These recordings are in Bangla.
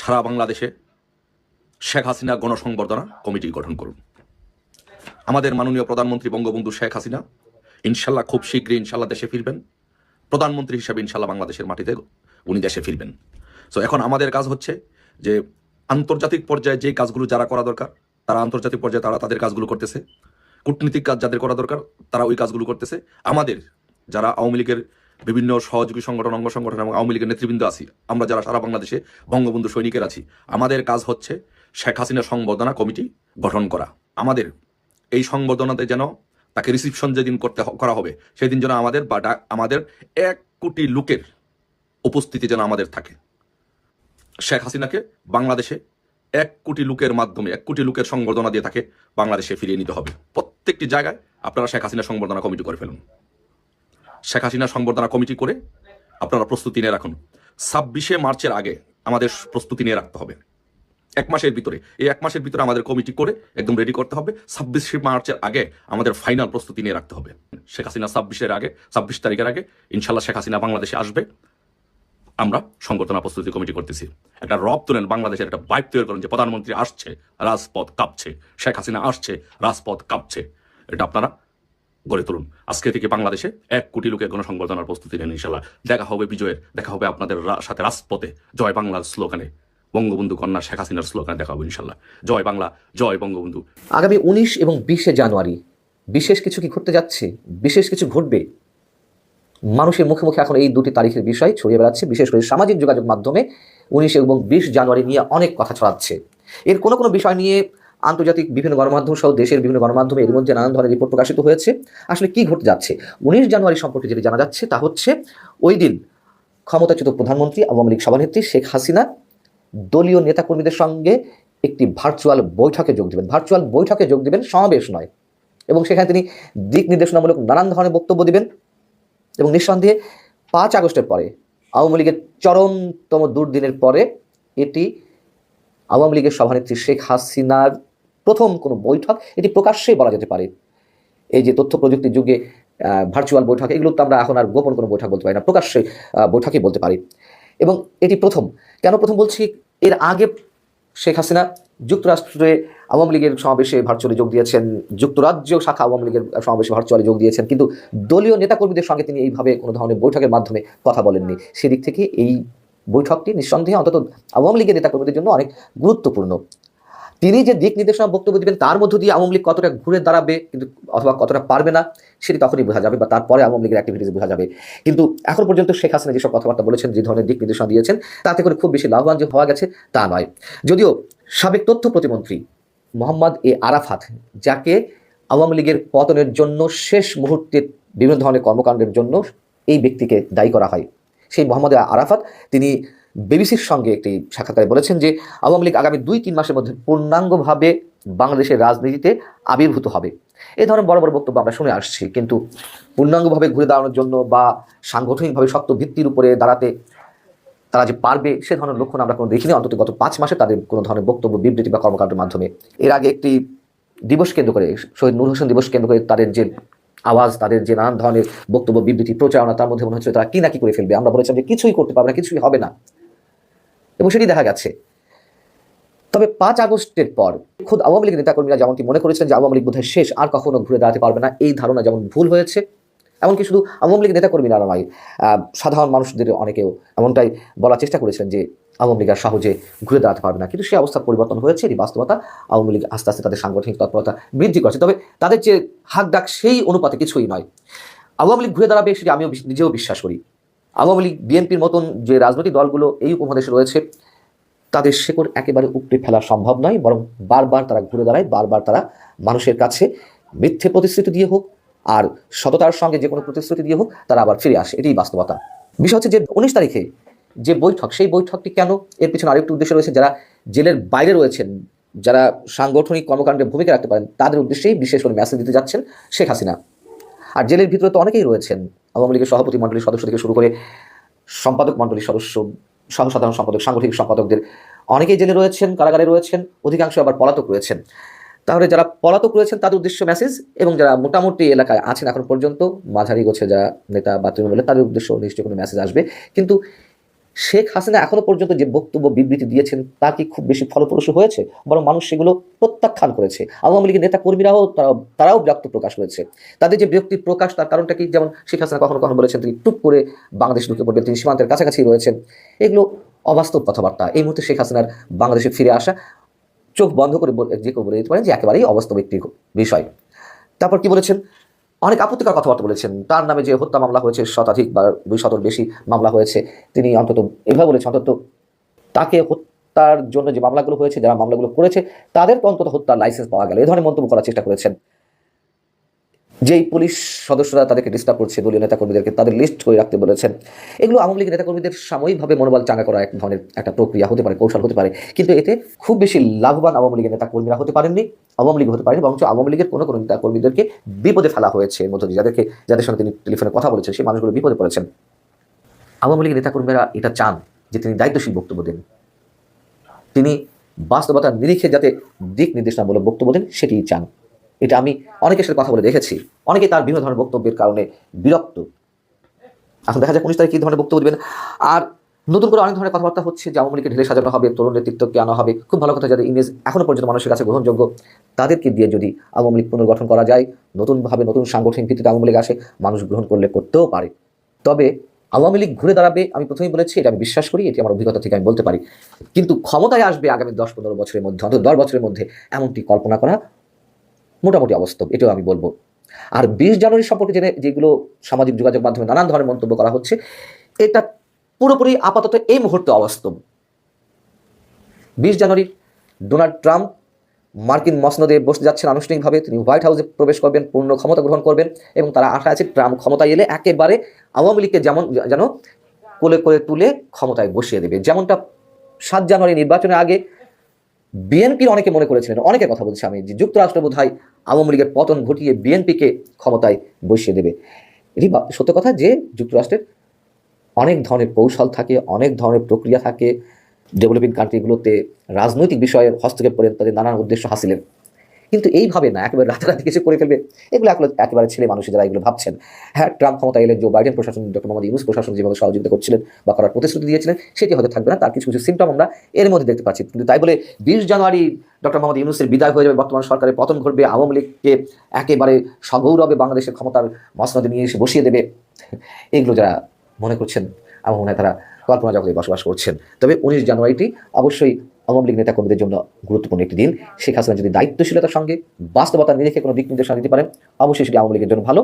সারা বাংলাদেশে শেখ হাসিনা গণসংবর্ধনা কমিটি গঠন করুন। আমাদের মাননীয় প্রধানমন্ত্রী বঙ্গবন্ধু শেখ হাসিনা ইনশাল্লাহ খুব শীঘ্রই ইনশাল্লাহ দেশে ফিরবেন। প্রধানমন্ত্রী হিসেবে ইনশাল্লাহ বাংলাদেশের মাটিতে উনি দেশে ফিরবেন। সো এখন আমাদের কাজ হচ্ছে যে আন্তর্জাতিক পর্যায়ে যে কাজগুলো যারা করা দরকার তারা আন্তর্জাতিক পর্যায়ে তারা তাদের কাজগুলো করতেছে। কূটনীতিক কাজ যাদের করা দরকার তারা ওই কাজগুলো করতেছে। আমাদের যারা আওয়ামী লীগের বিভিন্ন সহযোগী সংগঠন, অঙ্গ সংগঠন এবং আওয়ামী লীগের নেতৃবৃন্দ আছি, আমরা যারা সারা বাংলাদেশে বঙ্গবন্ধু সৈনিকের আছি, আমাদের কাজ হচ্ছে শেখ হাসিনা সংবর্ধনা কমিটি গঠন করা। আমাদের এই সংবর্ধনাতে যেন তাকে রিসিপশন যেদিন করা হবে সেদিন যেন আমাদের 1 কোটি লোকের উপস্থিতি যেন আমাদের থাকে। শেখ হাসিনাকে বাংলাদেশে 1 কোটি লোকের মাধ্যমে 1 কোটি লোকের সংবর্ধনা দিয়ে তাকে বাংলাদেশে ফিরিয়ে নিতে হবে। প্রত্যেকটি জায়গায় আপনারা শেখ হাসিনা সংবর্ধনা কমিটি করে ফেলুন। শেখ হাসিনা সংবর্ধনা কমিটি করে আপনারা প্রস্তুতি নিয়ে রাখুন। 26শে মার্চের আগে আমাদের প্রস্তুতি নিয়ে রাখতে হবে। 1 মাসের ভিতরে, এই 1 মাসের ভিতরে আমাদের কমিটি করে একদম রেডি করতে হবে। 26শে মার্চের আগে আমাদের ফাইনাল প্রস্তুতি নিয়ে রাখতে হবে। শেখ হাসিনা 26 তারিখের আগে ইনশাল্লাহ শেখ হাসিনা বাংলাদেশে আসবে। আমরা সংবর্ধনা প্রস্তুতি কমিটি করতেছি। একটা রব তোলেন, বাংলাদেশের একটা ভাইব তৈরি করেন যে প্রধানমন্ত্রী আসছে, রাজপথ কাঁপছে, শেখ হাসিনা আসছে, রাজপথ কাঁপছে। এটা আপনারা গড়ে তুলুন। আজকে থেকে বাংলাদেশে 1 কোটি লোকের গণসংবর্ধনার প্রস্তুতি নেন। ইনশাল্লাহ দেখা হবে বিজয়ের, দেখা হবে আপনাদের সাথে রাজপথে, জয় বাংলার স্লোগানে, বঙ্গবন্ধু কন্যা শেখ হাসিনার স্লোগানে দেখা হবে ইনশাল্লাহ। জয় বাংলা, জয় বঙ্গবন্ধু। আগামী 19 এবং 20শে জানুয়ারি বিশেষ কিছু কি ঘটতে যাচ্ছে, বিশেষ কিছু ঘটবে। মানুষের মুখে মুখে এখন এই দুটি তারিখের বিষয় ছড়িয়ে বেড়াচ্ছে, বিশেষ করে সামাজিক যোগাযোগ মাধ্যমে 19 এবং 20 জানুয়ারি নিয়ে অনেক কথা ছড়াচ্ছে। এর কোনো কোনো বিষয় নিয়ে আন্তর্জাতিক বিভিন্ন গণমাধ্যম সহ দেশের বিভিন্ন গণমাধ্যমে এর মধ্যে নানান ধরনের রিপোর্ট প্রকাশিত হয়েছে। আসলে কি ঘটতে যাচ্ছে 19 জানুয়ারি সম্পর্কে যেটি জানা যাচ্ছে তা হচ্ছে ওই দিন ক্ষমতাচ্যুত প্রধানমন্ত্রী আওয়ামী লীগ সভানেত্রী শেখ হাসিনা দলীয় নেতাকর্মীদের সঙ্গে একটি ভার্চুয়াল বৈঠকে যোগ দেবেন। ভার্চুয়াল বৈঠকে যোগ দেবেন, সমাবেশ নয়। এবং সেখানে তিনি দিক নির্দেশনামূলক নানান ধরনের বক্তব্য দিবেন। এবং নিঃসন্দেহে 5 আগস্টের পরে, আওয়ামী লীগের চরমতম দুর্দিনের পরে, এটি আওয়ামী লীগের সভানেত্রী শেখ হাসিনার প্রথম কোনো বৈঠক, এটি প্রকাশ্যেই বলা যেতে পারে। এই যে তথ্য প্রযুক্তির যুগে ভার্চুয়াল বৈঠক, এগুলো তো আমরা এখন আর গোপন কোনো বৈঠক বলতে পারি না, প্রকাশ্যে বৈঠকই বলতে পারি। এবং এটি প্রথম। কেন প্রথম বলছি, এর আগে শেখ হাসিনা যুক্তরাষ্ট্রে আওয়ামী লীগের সমাবেশে ভার্চুয়ালি যোগ দিয়েছেন, যুক্তরাজ্য শাখা আওয়ামী লীগের সমাবেশে ভার্চুয়ালি যোগ দিয়েছেন, কিন্তু দলীয় নেতাকর্মীদের সঙ্গে তিনি এইভাবে কোনো ধরনের বৈঠকের মাধ্যমে কথা বলেননি। সেদিক থেকে এই বৈঠকটি নিঃসন্দেহে অন্তত আওয়ামী লীগের নেতাকর্মীদের জন্য অনেক গুরুত্বপূর্ণ। তিনি যে দিক নির্দেশনা বক্তব্য দিবেন তার মধ্য দিয়ে আওয়ামী লীগ কতটা ঘুরে দাঁড়াবে কিন্তু অথবা কতটা পারবে না সেটি তখনই বোঝা যাবে, বা তারপরে আওয়ামী লীগের অ্যাক্টিভিটিস বোঝা যাবে। কিন্তু এখন পর্যন্ত শেখ হাসিনা যেসব কথাবার্তা বলেছেন, যে ধরনের দিক নির্দেশনা দিয়েছেন, তাতে করে খুব বেশি লাভবান যে হওয়া গেছে তা নয়। যদিও সাবেক তথ্য প্রতিমন্ত্রী মোহাম্মদ এ আরাফাত, যাকে আওয়ামী লীগের পতনের জন্য শেষ মুহূর্তে বিভিন্ন ধরনের কর্মকাণ্ডের জন্য এই ব্যক্তিকে দায়ী করা হয়, সেই মোহাম্মদ এ আরাফাত তিনি বিবিসির সঙ্গে একটি সাক্ষাৎকারে বলেছেন যে আওয়ামী লীগ আগামী 2-3 মাসের মধ্যে পূর্ণাঙ্গভাবে বাংলাদেশের রাজনীতিতে আবির্ভূত হবে। এই ধরনের বড় বড় বক্তব্য আমরা শুনে আসছি, কিন্তু পূর্ণাঙ্গভাবে ঘুরে দাঁড়ানোর জন্য বা সাংগঠনিকভাবে শক্ত ভিত্তির উপরে দাঁড়াতে তারা যে পারবে সে ধরনের লক্ষণ আমরা কোনো দেখিনি, অন্তত গত 5 মাসে তাদের কোনো ধরনের বক্তব্য, বিবৃতি বা কর্মকাণ্ডের মাধ্যমে। এর আগে একটি দিবস কেন্দ্র করে, শহীদ নূর হোসেন দিবস কেন্দ্র করে তাদের যে আওয়াজ, তাদের যে নানান ধরনের বক্তব্য, বিবৃতি, প্রচারণা, তার মধ্যে মনে হচ্ছে তারা কি না কি করে ফেলবে। আমরা বলেছিলাম যে কিছুই করতে পারবে না, কিছুই হবে না, এবং সেটি দেখা গেছে। তবে 5 আগস্টের পর খোদ আওয়ামী লীগের নেতাকর্মীরা যেমনটি মনে করেছেন যে আওয়ামী লীগ বোধহয় শেষ, আর কখনো ঘুরে দাঁড়াতে পারবে না, এই ধারণা যেমন ভুল হয়েছে, এমনকি শুধু আওয়ামী লীগের নেতাকর্মীরা নয়, সাধারণ মানুষদের অনেকেও এমনটাই বলার চেষ্টা করেছেন যে আওয়ামী লীগ আর সহজে ঘুরে দাঁড়াতে পারবে না। কিন্তু সেই অবস্থার পরিবর্তন হয়েছে, এই বাস্তবতা। আওয়ামী লীগ আস্তে আস্তে তাদের সাংগঠনিক তৎপরতা বৃদ্ধি করছে, তবে তাদের যে হাক ডাক সেই অনুপাতে কিছুই নয়। আওয়ামী লীগ ঘুরে দাঁড়াবে সেটি আমিও নিজেও বিশ্বাস করি। আওয়ামী লীগ, বিএনপির মতন যে রাজনৈতিক দলগুলো এই উপমহাদেশে রয়েছে, তাদের শেকড় একেবারে উপড়ে ফেলা সম্ভব নয়, বরং বারবার তারা ঘুরে দাঁড়ায়, বারবার তারা মানুষের কাছে মিথ্যে প্রতিশ্রুতি দিয়ে হোক আর সততার সঙ্গে যে কোনো প্রতিশ্রুতি দিয়ে হোক তারা আবার ফিরে আসে। এটাই বাস্তবতা। বিষয় হচ্ছে যে 19 তারিখে যে বৈঠক, সেই বৈঠকটি কেন, এর পিছনে আরেকটি উদ্দেশ্য রয়েছে। যারা জেলের বাইরে রয়েছেন, যারা সাংগঠনিক কর্মকাণ্ডে ভূমিকা রাখতে পারেন, তাদের উদ্দেশ্যেই বিশেষ করে মেসেজ দিতে যাচ্ছেন শেখ হাসিনা। আর জেলের ভিতরে তো অনেকেই রয়েছেন, আওয়ামী লীগের সভাপতি মণ্ডলীর সদস্য থেকে শুরু করে সম্পাদক মণ্ডলীর সদস্য, সহ সাধারণ সম্পাদক, সাংগঠনিক সম্পাদকদের অনেকেই জেলে রয়েছেন, কারাগারে রয়েছেন, অধিকাংশ আবার পলাতক রয়েছেন। তাহলে যারা পলাতক রয়েছেন তাদের উদ্দেশ্য মেসেজ, এবং যারা মোটামুটি এলাকায় আছেন এখন পর্যন্ত, মাঝারি গোছে যারা নেতা বা তৃণমূলের, তাদের উদ্দেশ্য নিশ্চয়ই কোনো মেসেজ আসবে। কিন্তু শেখ হাসিনা এখনো পর্যন্ত যে বক্তব্য বিবৃতি দিয়েছেন তা কি খুব বেশি ফলপ্রসূ হয়েছে? বরং মানুষ সেগুলো প্রত্যাখ্যান করেছে। আওয়ামী লীগের নেতা কর্মীরাও তারাও বিরক্ত প্রকাশ করেছে। তাদের যে বিরক্তির প্রকাশ তার কারণটা কি? যেমন শেখ হাসিনা কখনো কখনো বলেছেন তিনি টুপ করে বাংলাদেশ ঢুকে পড়বেন, তিনি সীমান্তের কাছাকাছি রয়েছেন। এগুলো অবাস্তব কথাবার্তা। এই মুহূর্তে শেখ হাসিনার বাংলাদেশে ফিরে আসা চোখ বন্ধ করে যে কেউ বলে দিতে পারেন যে একেবারেই অবাস্তব একটি বিষয়। তারপর কি বলেছেন? অনেক আপত্তিকর কথাবার্তা বলেছেন। তার নামে যে হত্যা মামলা হয়েছে শতাধিক বা 200-র বেশি মামলা হয়েছে, তিনি অন্তত এভাবে বলেছেন অন্তত তাকে হত্যার জন্য যে মামলাগুলো হয়েছে, যারা মামলাগুলো করেছে তাদেরকে অন্তত হত্যার লাইসেন্স পাওয়া গেল, এই ধরনের মন্তব্য করার চেষ্টা করেছেন। যেই পুলিশ সদস্যরা তাদেরকে ডিস্টার্ব করছে, দলীয় নেতাকর্মীদেরকে তাদের লিস্ট করে রাখতে বলেছেন। এগুলো আওয়ামী লীগের নেতাকর্মীদের সাময়িকভাবে মনোবল চাঙ্গা করা এক ধরনের একটা প্রক্রিয়া হতে পারে, কৌশল হতে পারে, কিন্তু এতে খুব বেশি লাভবান আওয়ামী লীগের নেতাকর্মীরা হতে পারেননি, আওয়ামী লীগ হতে পারেনি, বরঞ্চ আওয়ামী লীগের কোনো কোনো নেতাকর্মীদেরকে বিপদে ফেলা হয়েছে। এর মধ্যে দিয়ে যাদের সঙ্গে তিনি টেলিফোনে কথা বলেছেন সেই মানুষগুলো বিপদে পড়েছেন। আওয়ামী লীগের নেতাকর্মীরা এটা চান যে তিনি দায়িত্বশীল বক্তব্য দেন, তিনি বাস্তবতার নিরিখে যাতে দিক নির্দেশনামূলক বক্তব্য দেন সেটিই চান। এটা আমি অনেকের সাথে কথা বলে দেখেছি। অনেকে তার বিভিন্ন ধরনের বক্তব্যের কারণে বিরক্ত। এখন দেখা যায় 19 তারিখে কী ধরনের বক্তব্য দেবেন। আর নতুন করে অনেক ধরনের কথাবার্তা হচ্ছে যে আওয়ামী লীগকে ঢেলে সাজানো হবে, তরুণ নেতৃত্বকে আনা হবে। খুব ভালো কথা, যাদের ইমেজ এখনো পর্যন্ত মানুষের কাছে গ্রহণযোগ্য তাদেরকে দিয়ে যদি আওয়ামী লীগ পুনর্গঠন করা যায়, নতুনভাবে নতুন সাংগঠনিক ভিত্তিতে আওয়ামী লীগ আসে, মানুষ গ্রহণ করলে করতেও পারে। তবে আওয়ামী লীগ ঘুরে দাঁড়াবে আমি প্রথমেই বলেছি, এটা আমি বিশ্বাস করি, এটি আমার অভিজ্ঞতা থেকে আমি বলতে পারি। কিন্তু ক্ষমতায় আসবে আগামী 10-15 বছরের মধ্যে, অন্তত 10 বছরের মধ্যে, এমনটি কল্পনা করা মোটামুটি অবাস্তব, এটাও আমি বলবো। আর 20 জানুয়ারি সম্পর্কে যেগুলো সামাজিক যোগাযোগ মাধ্যমে নানান ধরনের মন্তব্য করা হচ্ছে, এটা পুরোপুরি আপাতত এই মুহূর্তে অবাস্তব। 20 জানুয়ারি ডোনাল্ড ট্রাম্প মার্কিন মসনদে বসতে যাচ্ছেন আনুষ্ঠানিকভাবে, তিনি হোয়াইট হাউসে প্রবেশ করবেন, পূর্ণ ক্ষমতা গ্রহণ করবেন এবং তারা আশা আছে ট্রাম্প ক্ষমতায় এলে একেবারে আওয়ামী লীগকে যেন কোলে করে তুলে ক্ষমতায় বসিয়ে দেবে। যেমনটা 7 জানুয়ারি নির্বাচনের আগে বিএনপির অনেকে মনে করেছিলেন, অনেকের কথা বলছি আমি, যে যুক্তরাষ্ট্র বোধহয় আওয়ামী লীগের পতন ঘটিয়ে বিএনপিকে ক্ষমতায় বসিয়ে দেবে। এটি সত্য কথা যে যুক্তরাষ্ট্রের অনেক ধরনের কৌশল থাকে, অনেক ধরনের প্রক্রিয়া থাকে। ডেভেলপিং কান্ট্রিগুলোতে রাজনৈতিক বিষয়ে হস্তক্ষেপ করেন তাদের নানান উদ্দেশ্য হাসিলের, কিন্তু এইভাবে না একেবারে রাতারাতি কিছু করে ফেলবে, এগুলো একেবারে ছেলে মানুষ যারা এগুলো ভাবছেন। হ্যাঁ, ট্রাম্প ক্ষমতা এলে জো বাইডেন প্রশাসন, ডক্টর মোহাম্মদ ইউনূস প্রশাসন যেভাবে সহযোগিতা করছিলেন বা করার প্রতিশ্রুতি দিয়েছিলেন সেটি হয়তো থাকবে না, তার কিছু কিছু সিমটম আমরা এর মধ্যে দেখতে পাচ্ছি। কিন্তু তাই বলে 20 জানুয়ারি ডক্টর মোহাম্মদ ইউনূসের বিদায় হয়ে যাবে, বর্তমান সরকারের পতন ঘটবে, আওয়ামী লীগকে একেবারে সগৌরবে বাংলাদেশের ক্ষমতার মসনদে নিয়ে এসে বসিয়ে দেবে, এগুলো যারা মনে করছেন আমার মনে হয় তারা কল্পনা জগতে বসবাস করছেন। তবে 19 জানুয়ারিটি অবশ্যই আওয়ামী লীগ নেতাকর্মীদের জন্য গুরুত্বপূর্ণ একটি দিন। শেখ হাসিনা যদি দায়িত্বশীলতার সঙ্গে বাস্তবতার নিরিখে কোনো দিক নির্দেশনা দিতে পারেন, অবশ্যই সেটি আওয়ামী লীগের জন্য ভালো।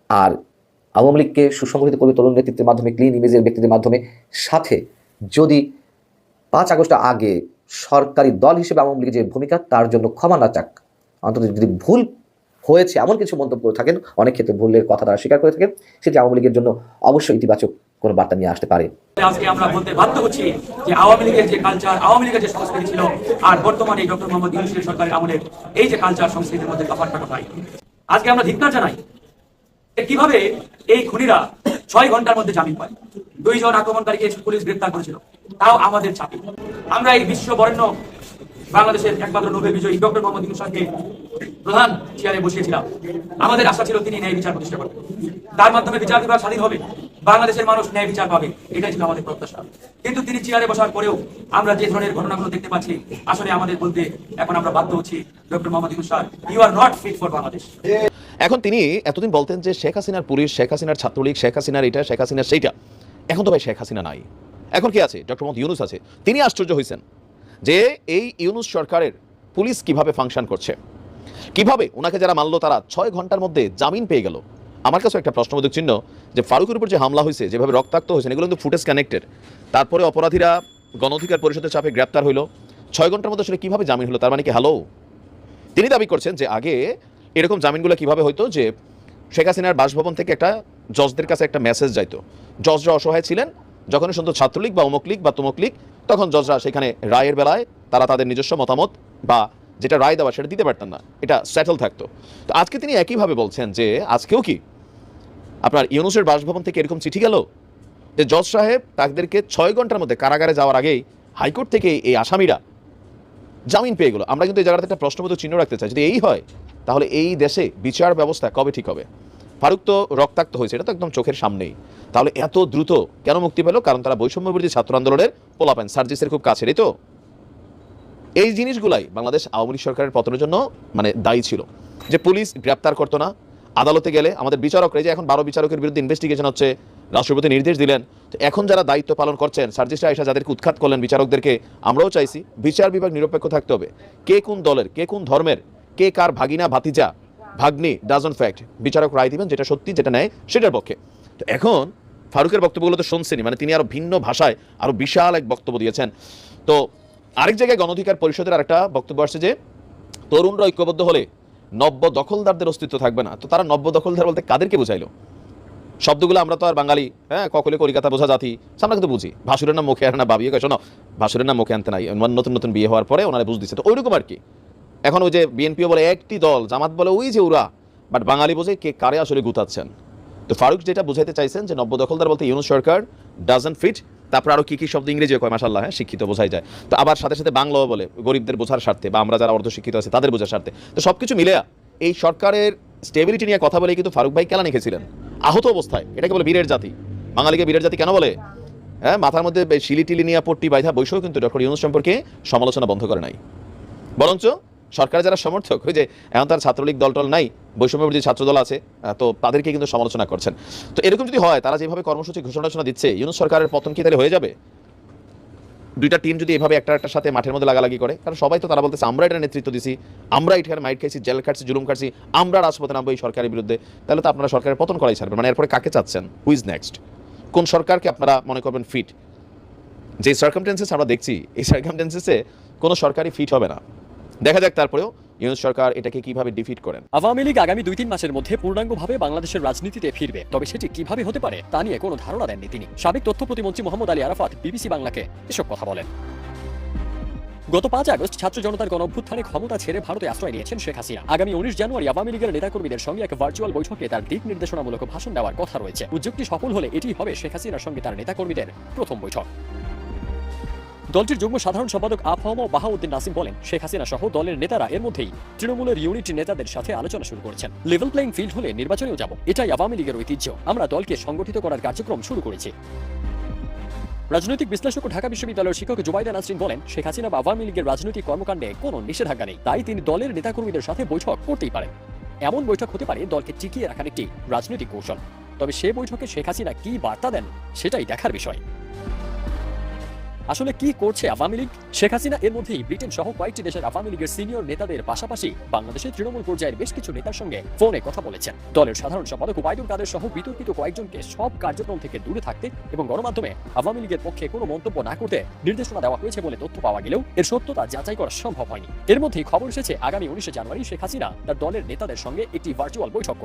আর আওয়ামী লীগকে সুসংগঠিত করবে তরুণ নেতৃত্বের মাধ্যমে, ক্লিন ইমেজের ব্যক্তিদের মাধ্যমে। সাথে যদি 5 আগস্ট আগে সরকারি দল হিসেবে আওয়ামী লীগের যে ভূমিকা তার জন্য ক্ষমা না চাক, অন্তত যদি ভুল হয়েছে এমন কিছু মন্তব্য করে থাকেন, অনেক ক্ষেত্রে ভুলের কথা তারা স্বীকার করে থাকেন, সেটি আওয়ামী লীগের জন্য অবশ্যই ইতিবাচক কোনো বার্তা নিয়ে আসতে পারে। আজকে আমরা বলতে বাধ্য হচ্ছি যে আওয়ামী লীগের যে কালচার, আওয়ামী লীগের যে সংস্কৃতি ছিল আর বর্তমানে ডক্টর মোহাম্মদ ইউনূসের সরকারের আমলের এই যে কালচার সংস্কৃতির মধ্যে তফাৎটা কোথায়? আজকে আমরা ধিক্কার জানাই কিভাবে এই খুনিরা 6 ঘন্টার মধ্যে জামিন পায়। 2 জন আক্রমণকারীকে পুলিশ গ্রেপ্তার করেছিল, তাও আমাদের চাপে। আমরা এই বিশ্ব বরেণ্য বাংলাদেশের একমাত্র নোবেল বিজয়ী ডক্টর মোহাম্মদ ইউনূসকে প্রধান চেয়ারে বসিয়েছিলাম। আমাদের আশা ছিল তিনি ন্যায় বিচার প্রতিষ্ঠা করবেন, তার মাধ্যমে বিচার বিভাগ স্বাধীন হবে, বাংলাদেশের মানুষ ন্যায় বিচার পাবে, এটাই ছিল আমাদের প্রত্যাশা। কিন্তু তিনি চেয়ারে বসার পরেও আমরা যে ধরনের ঘটনাগুলো দেখতে পাচ্ছি, আসলে আমাদের বলতে এখন আমরা বাধ্য হচ্ছি, doctor Muhammad Yunus sir, you are not fit for Bangladesh. এখন তিনি এতদিন বলতেন যে শেখ হাসিনার পুলিশ, শেখ হাসিনার ছাত্রলীগ, শেখ হাসিনার এটা, শেখ হাসিনার সেইটা। এখন তো ভাই শেখ হাসিনা নাই, এখন কি আছে? ডক্টর মোহাম্মদ ইউনূস আছে। তিনি আশ্চর্য হয়েছেন যে এই ইউনূস সরকারের পুলিশ কিভাবে ফাংশন করছে, কিভাবে ওনাকে যারা মানলো তারা 6 ঘন্টার মধ্যে জামিন পেয়ে গেল। আমার কাছে একটা প্রশ্নবোধক চিহ্ন যে ফারুকের উপর যে হামলা হয়েছে, যেভাবে রক্তাক্ত হয়েছে, এগুলো কিন্তু ফুটেজ কানেক্টেড। তারপরে অপরাধীরা গণ অধিকার পরিষদের চাপে গ্রেপ্তার হইল, 6 ঘন্টার মধ্যে আসলে কীভাবে জামিন হলো? তার মানে কি হ্যালো? তিনি দাবি করছেন যে আগে এরকম জামিনগুলো কিভাবে হইতো, যে শেখ হাসিনার বাসভবন থেকে একটা জজদের কাছে একটা মেসেজ যাইতো, জজরা অসহায় ছিলেন, যখনই শুনতো ছাত্রলীগ বা অমুক লীগ বা তমুক লীগ, তখন জজরা সেখানে রায়ের বেলায় তারা তাদের নিজস্ব মতামত বা যেটা রায় দেওয়া সেটা দিতে পারতেন না, এটা সেটেল থাকতো। তো আজকে তিনি একইভাবে বলছেন যে আজকেও কি আপনার ইউনূসের বাসভবন থেকে এরকম চিঠি গেল যে জজ সাহেব তাদেরকে 6 ঘন্টার মধ্যে কারাগারে যাওয়ার আগেই হাইকোর্ট থেকে এই আসামিরা জামিন পেয়ে গেল। আমরা কিন্তু এই জায়গাতে একটা প্রশ্নবোধক চিহ্ন রাখতে চাই, যদি এই হয় তাহলে এই দেশে বিচার ব্যবস্থা কবে ঠিক হবে? ফারুক তো রক্তাক্ত হয়েছে, এটা তো একদম চোখের সামনেই। তাহলে এত দ্রুত কেন মুক্তি পেল? কারণ তারা বৈষম্য বিরোধী ছাত্র আন্দোলনের পোলাপান, সার্জিসের খুব কাছের। এই তো এই জিনিসগুলাই বাংলাদেশ আওয়ামী লীগ সরকারের পতনের জন্য মানে দায়ী ছিল, যে পুলিশ গ্রেপ্তার করতো না, আদালতে গেলে আমাদের বিচারকরা, যে এখন 12 বিচারকের বিরুদ্ধে ইনভেস্টিগেশন হচ্ছে, রাষ্ট্রপতি নির্দেশ দিলেন। তো এখন যারা দায়িত্ব পালন করছেন, সার্জিসরা এসে যাদেরকে উৎখাত করলেন বিচারকদেরকে, আমরাও চাইছি বিচার বিভাগ নিরপেক্ষ থাকতে হবে। কে কোন দলের, কে কোন ধর্মের, কে কার ভাগিনা ভাতিজা ভাগ্নি ডাজন্ট ফ্যাক্ট, বিচারক রায় দিবেন যেটা সত্যি যেটা ন্যায় সেটার পক্ষে। তো এখন ফারুকের বক্তব্যগুলো তো শুনছেনি, মানে তিনি আরো ভিন্ন ভাষায় আরো বিশাল এক বক্তব্য দিয়েছেন। তো আরেক জায়গায় গণ অধিকার পরিষদের আরেকটা বক্তব্য আসছে যে তরুণরা ঐক্যবদ্ধ হলে নব্য দখলদারদের অস্তিত্ব থাকবে না। তো তারা নব্য দখলদার বলতে কাদেরকে বুঝাইলো? শব্দগুলো আমরা তো আর বাঙালি, হ্যাঁ, ককলে কলিকাতা বোঝা জাতি, আমরা কিন্তু বুঝি। ভাসুরের নাম মুখে আনে না, বাবিয়ে শোনো ভাসুরের নাম মুখে আনতে নাই, নতুন নতুন বিয়ে হওয়ার পরে ওনারা বুঝ দিচ্ছে। তো ওইরকম আর কি। এখন ওই যে বিএনপিও বলে একটি দল, জামাত বলে ওই যে ওরা, বাট বাঙালি বোঝে কে কারে আসলে গুতাচ্ছেন। তো ফারুক যেটা বুঝাইতে চাইছেন যে নব্য দখলদার বলতে ইউনূস সরকার ডাজন্ট ফিট। তারপর আরো কি কি শব্দ ইংরেজি কয়, মাশাআল্লাহ, হ্যাঁ, শিক্ষিত বোঝাই যায়। তো আবার সাথে সাথে বাংলাও বলে, গরিবদের বোঝার স্বার্থে বা আমরা যারা অর্ধশিক্ষিত আছে তাদের বোঝার স্বার্থে। তো সবকিছু মিলে এই সরকারের স্টেবিলিটি নিয়ে কথা বলে কিন্তু ফারুক ভাই কেলা লিখেছিলেন আহত অবস্থায়। এটাকে বলে বীরের জাতি। বাঙালিকে বীরের জাতি কেন বলে? হ্যাঁ, মাথার মধ্যে শিলি টিলি নিয়ে পট্টি বাইধা বৈশও কিন্তু ডক্টর ইউনূস সম্পর্কে সমালোচনা বন্ধ করে নাই। বরঞ্চ সরকারের যারা সমর্থক, ওই যে এখন তার ছাত্রলীগ দলটল নাই, বৈষম্য বিরোধী ছাত্র দল আছে, তো তাদেরকে কিন্তু সমালোচনা করছেন। তো এরকম যদি হয়, তারা যেভাবে কর্মসূচি ঘোষণা দিচ্ছে, ইউনূস সরকারের পতন কি তাহলে হয়ে যাবে? দুইটা টিম যদি এভাবে একটার সাথে মাঠের মধ্যে লাগালাগি করে, কারণ সবাই তো তারা বলতেছে আমরা এটার নেতৃত্ব দিছি, আমরা এটার মাইট খাইছি, জেল খাচ্ছি, জুলুম খাচ্ছি, আমরা রাজপথে নামবো এই সরকারের বিরুদ্ধে। তাহলে তো আপনারা সরকারের পতন করাই ছাড়বেন। মানে এরপরে কাকে চাচ্ছেন? Who is next? কোন সরকারকে আপনারা মনে করবেন ফিট? যে সার্কামটেন্সেস আমরা দেখছি, এই সার্কামটেন্সেসে কোনো সরকারই ফিট হবে না। দেখা যাক তারপরেও ইউনূস সরকার এটাকে কিভাবে ডিফিট করেন। আওয়ামী লীগ আগামী 2-3 মাসের মধ্যে পূর্ণাঙ্গভাবে বাংলাদেশের রাজনীতিতে ফিরবে, তবে সেটি কিভাবে হতে পারে তা নিয়ে কোনো ধারণা দেননি তিনি। সাবেক তথ্য প্রতিমন্ত্রী মোহাম্মদ আলী আরাফাত বিবিসি বাংলাকে এসব কথা বলেন। গত 5 আগস্ট ছাত্র জনতার গণঅভ্যুত্থানে ক্ষমতা ছেড়ে ভারতে আশ্রয় নিয়েছেন শেখ হাসিনা। আগামী 19 জানুয়ারি আওয়ামী লীগের নেতাকর্মীদের সঙ্গে এক ভার্চুয়াল বৈঠকে তার দিক নির্দেশনামূলক ভাষণ দেওয়ার কথা রয়েছে। উদ্যোগটি সফল হলে এটি হবে শেখ হাসিনার সঙ্গে তার নেতাকর্মীদের প্রথম বৈঠক। দলটির যুগ্ম সাধারণ সম্পাদক আফম বাহাউদ্দিন নাসিম বলেন, শেখ হাসিনা সহ দলের নেতারা এর মধ্যেই তৃণমূলের ইউনিট নেতাদের সাথে আলোচনা শুরু করেছেন। লেভেল প্লেইং ফিল্ড হলে নির্বাচনেও যাব, এটাই আওয়ামী লীগের ঐতিহ্য। আমরা দলকে সংগঠিত করার কার্যক্রম শুরু করেছি। রাজনৈতিক বিশ্লেষক ও ঢাকা বিশ্ববিদ্যালয়ের শিক্ষক জুবাইদা নাসরিন বলেন, শেখ হাসিনা বা আওয়ামী লীগের রাজনৈতিক কর্মকাণ্ডে কোনো নিষেধাজ্ঞা নেই, তাই তিনি দলের নেতাকর্মীদের সাথে বৈঠক করতেই পারেন। এমন বৈঠক হতে পারে দলকে টিকিয়ে রাখার একটি রাজনৈতিক কৌশল। তবে সে বৈঠকে শেখ হাসিনা কি বার্তা দেন সেটাই দেখার বিষয়। আসলে কি করছে আওয়ামী লীগ? শেখ হাসিনা এর মধ্যেই ব্রিটেন সহ কয়েকটি দেশের আওয়ামী লীগের সিনিয়র নেতাদের পাশাপাশি বাংলাদেশের তৃণমূল পর্যায়ের বেশ কিছু নেতার সঙ্গে ফোনে কথা বলেছেন। দলের সাধারণ সম্পাদক ওবায়দুল কাদের সহ বিতর্কিত কয়েকজনকে সব কার্যক্রম থেকে দূরে থাকতে এবং গণমাধ্যমে আওয়ামী লীগের পক্ষে কোনো মন্তব্য না করতে নির্দেশনা দেওয়া হয়েছে বলে তথ্য পাওয়া গেলেও এর সত্যতা যাচাই করা সম্ভব হয়নি। এর মধ্যেই খবর এসেছে আগামী 19 জানুয়ারি শেখ হাসিনা তার দলের নেতাদের সঙ্গে একটি ভার্চুয়াল বৈঠক